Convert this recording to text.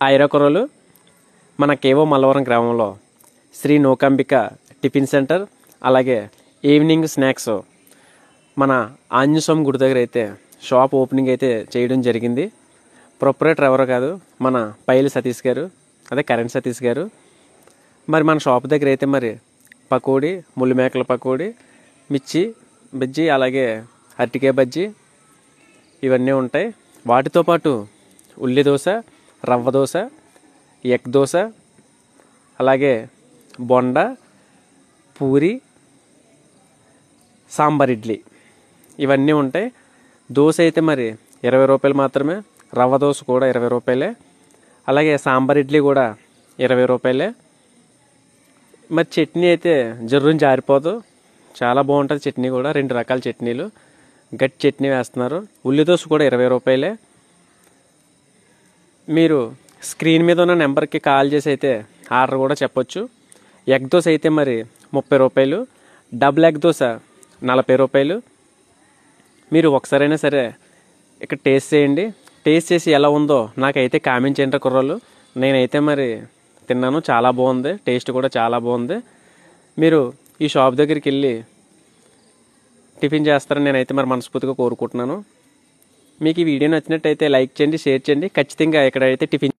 ఐరాకురలు మన కేవో మల్లవరం గ్రామంలో Shri Nookambika tiffin centre, అలాగే ఈవినింగ్ స్నాక్స్ మన ఆంజనేయస్వామి గుడి దగ్గర అయితే షాప్ ఓపెనింగ్ అయితే చేయడం జరిగింది. ప్రొపరేటర్ ఎవరో కాదు, మన పైలి సతీష్ గారు, అదే కరెంట్ సతీష్ గారు. మరి మన షాప్ దగ్గర అయితే మరి పకోడీ, ముళ్ళు మేకల పకోడీ, మిర్చి బజ్జీ, అలాగే అరటికాయ బజ్జీ ఇవన్నీ ఉంటాయి. వాటితో పాటు ఉల్లి దోశ, రవ్వ దోశ, ఎగ్ దోశ, అలాగే బొండా, పూరి, సాంబార్ ఇడ్లీ ఇవన్నీ ఉంటాయి. దోశ అయితే మరి 20 రూపాయలు మాత్రమే, రవ్వ దోశ కూడా 20 రూపాయలే, అలాగే సాంబార్ ఇడ్లీ కూడా 20 రూపాయలే. మరి చట్నీ అయితే జర్రుని జారిపోదు, చాలా బాగుంటుంది చట్నీ కూడా. 2 రకాల చట్నీలు, గట్టి చట్నీ వేస్తున్నారు. ఉల్లి దోశ కూడా 20 రూపాయలే. మీరు స్క్రీన్ మీద ఉన్న నెంబర్కి కాల్ చేసి అయితే ఆర్డర్ కూడా చెప్పొచ్చు. ఎగ్ దోశ అయితే మరి 30 రూపాయలు, డబుల్ ఎగ్ దోశ 40 రూపాయలు. మీరు ఒకసారైనా సరే ఇక్కడ టేస్ట్ చేయండి. టేస్ట్ చేసి ఎలా ఉందో నాకైతే కామెంట్ చేయండి కుర్రోళ్ళు. నేనైతే మరి తిన్నాను, చాలా బాగుంది, టేస్ట్ కూడా చాలా బాగుంది. మీరు ఈ షాప్ దగ్గరికి వెళ్ళి టిఫిన్ చేస్తారని నేనైతే మరి మనస్ఫూర్తిగా కోరుకుంటున్నాను. మీకు ఈ వీడియో నచ్చినట్టయితే లైక్ చేయండి, షేర్ చేయండి. ఖచ్చితంగా ఇక్కడైతే టిఫిన్